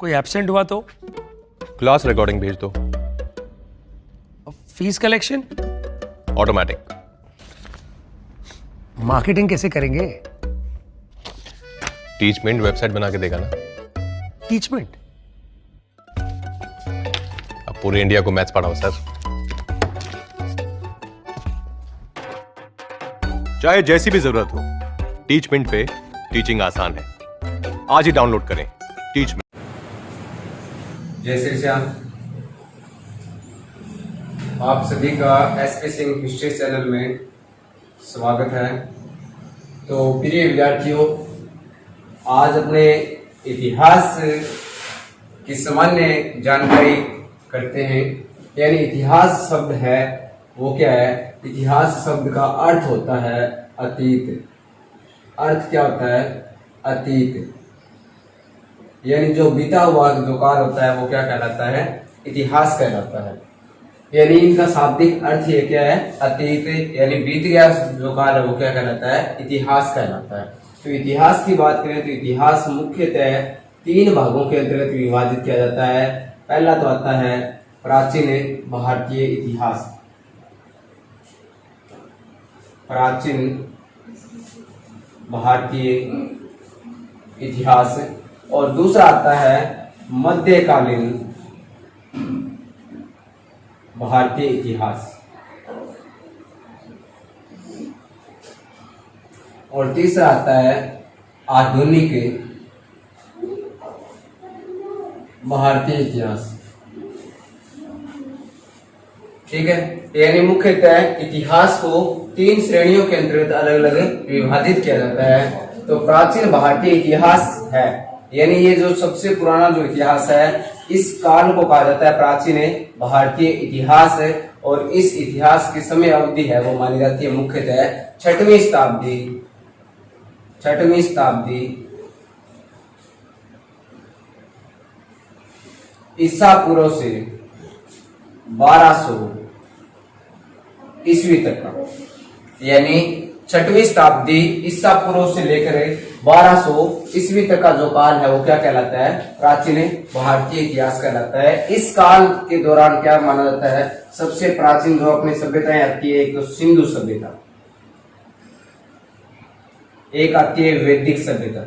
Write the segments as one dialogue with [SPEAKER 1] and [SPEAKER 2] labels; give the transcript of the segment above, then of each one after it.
[SPEAKER 1] कोई एब्सेंट हुआ तो?
[SPEAKER 2] क्लास रिकॉर्डिंग भेज दो।
[SPEAKER 1] Fees collection?
[SPEAKER 2] ऑटोमेटिक।
[SPEAKER 1] मार्केटिंग कैसे करेंगे?
[SPEAKER 2] टीचमेंट वेबसाइट बना के देगा ना।
[SPEAKER 1] टीचमेंट?
[SPEAKER 2] अब पूरे इंडिया को मैथ्स पढ़ाओ सर। चाहे जैसी भी जरूरत हो, टीचमेंट पे टीचिंग आसान है। आज ही डाउनलोड करें टीचमेंट।
[SPEAKER 3] जय श्री श्याम। आप सभी का एसपी सिंह हिस्ट्री चैनल में स्वागत है। तो प्रिय विद्यार्थियों, आज अपने इतिहास की सामान्य जानकारी करते हैं। यानी इतिहास शब्द है वो क्या है? इतिहास शब्द का अर्थ होता है अतीत। अर्थ क्या होता है? अतीत। यानी जो बीता हुआ जो काल होता है वो क्या कहलाता है? इतिहास कहलाता है। यानी इनका शाब्दिक अर्थ ये क्या है? अतीत। यानी बीत गया जो काल है वो क्या कहलाता है? इतिहास कहलाता है। तो इतिहास की बात करें तो इतिहास मुख्यतः 3 भागों के अंतर्गत विभाजित किया जाता है। पहला तो आता है प्राचीन भारतीय इतिहास। प्राचीन भारतीय इतिहास। और दूसरा आता है मध्यकालीन भारतीय इतिहास। और तीसरा आता है आधुनिक भारतीय इतिहास। ठीक है। यानी मुख्यतः इतिहास को 3 श्रेणियों के अंतर्गत अलग अलग विभाजित किया जाता है। तो प्राचीन भारतीय इतिहास है, यानी ये जो सबसे पुराना जो इतिहास है इस काल को कहा जाता है प्राचीन भारतीय इतिहास है। और इस इतिहास की समय अवधि है वो मानी जाती है मुख्यतः 6वीं शताब्दी। 6वीं शताब्दी ईसा पूर्व से 1200 ईस्वी तक का, यानी 6वीं शताब्दी ईसा पूर्व से लेकर 1200 ईस्वी तक का जो काल है वो क्या कहलाता है? प्राचीन भारतीय इतिहास कहलाता है। इस काल के दौरान क्या माना जाता है? सबसे प्राचीन जो अपनी सभ्यताएं आती है, एक तो सिंधु सभ्यता, एक आती है वैदिक सभ्यता,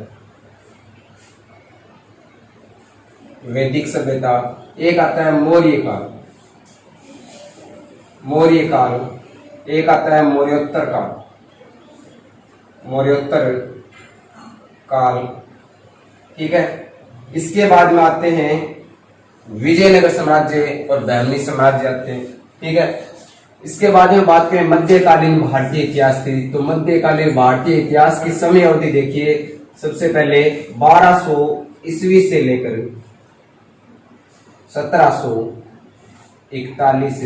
[SPEAKER 3] वैदिक सभ्यता, एक आता है मौर्य काल, मौर्य काल, एक आता है मौर्योत्तर काल, मौर्योत्तर काल। ठीक है। इसके बाद में आते हैं विजयनगर साम्राज्य और बहमनी साम्राज्य आते हैं। ठीक है। इसके बाद में बात करें मध्यकालीन भारतीय इतिहास की, तो मध्यकालीन भारतीय इतिहास की समय अवधि देखिए। सबसे पहले 1200 ईस्वी से लेकर 1741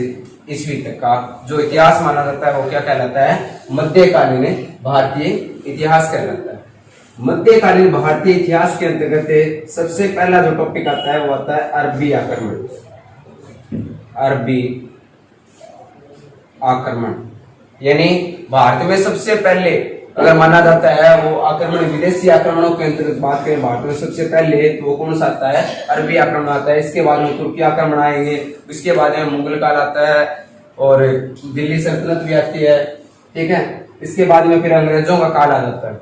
[SPEAKER 3] ईस्वी तक का जो इतिहास माना जाता है वो क्या कहलाता है? मध्यकालीन भारतीय इतिहास कहलाता है। मध्यकालीन भारतीय इतिहास के अंतर्गत सबसे पहला जो टॉपिक आता है वो आता है अरबी आक्रमण। अरबी आक्रमण यानी भारत में सबसे पहले अगर माना जाता है वो आक्रमण, विदेशी आक्रमणों के अंतर्गत बात करें भारत में सबसे पहले तो वो कौन सा आता है? अरबी आक्रमण आता है। इसके बाद में तुर्की आक्रमण आएंगे, इसके बाद में मुगल काल आता है और दिल्ली सल्तनत भी आती है। ठीक है। इसके बाद में फिर अंग्रेजों का काल आ जाता है,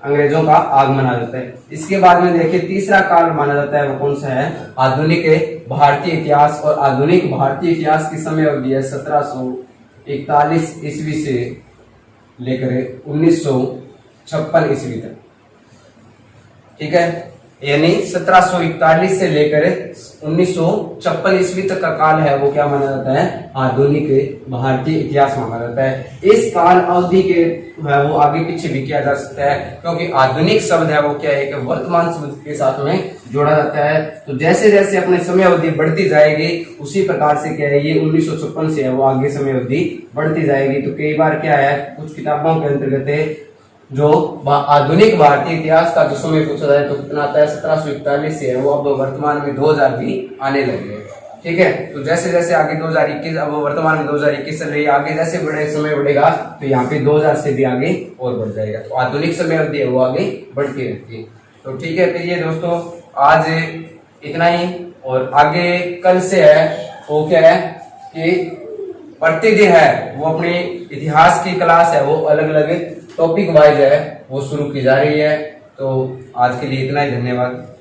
[SPEAKER 3] अंग्रेजों का आगमन आ जाता है। इसके बाद में देखिए तीसरा काल माना जाता है वो कौन सा है? आधुनिक भारतीय इतिहास। और आधुनिक भारतीय इतिहास की समय अवधि है 1741 ईस्वी से लेकर 1956 ईस्वी तक। ठीक है। यानी 1741 से लेकर 1956 ईस्वी तक का काल है वो क्या माना जाता है? आधुनिक भारतीय इतिहास माना जाता है। इस काल अवधि के है वो आगे पीछे भी किया जा सकता है, क्योंकि आधुनिक शब्द है वो क्या है कि वर्तमान शब्द के साथ में जोड़ा जाता है। तो जैसे जैसे अपने समय अवधि बढ़ती जाएगी उसी प्रकार से क्या है ये 1956 से है वो आगे समय अवधि बढ़ती जाएगी। तो कई बार क्या है कुछ किताबों के अंतर्गत जो आधुनिक भारतीय इतिहास का जो समय पूछा जाए तो कितना आता है? 1741 से है वो अब वर्तमान में 2000 भी आने लगे। ठीक है। तो जैसे जैसे आगे 2021, अब वर्तमान में 2021 चल रही है, आगे जैसे बड़े समय बढ़ेगा तो यहाँ पे 2000 से भी आगे और बढ़ जाएगा। तो आधुनिक समय अवधि है वो आगे बढ़ती रहती है। तो ठीक है। फिर ये दोस्तों आज इतना ही। और आगे कल से है वो क्या है कि प्रतिदिन है वो अपने इतिहास की क्लास है वो अलग अलग टॉपिक वाइज है वो शुरू की जा रही है। तो आज के लिए इतना ही, धन्यवाद।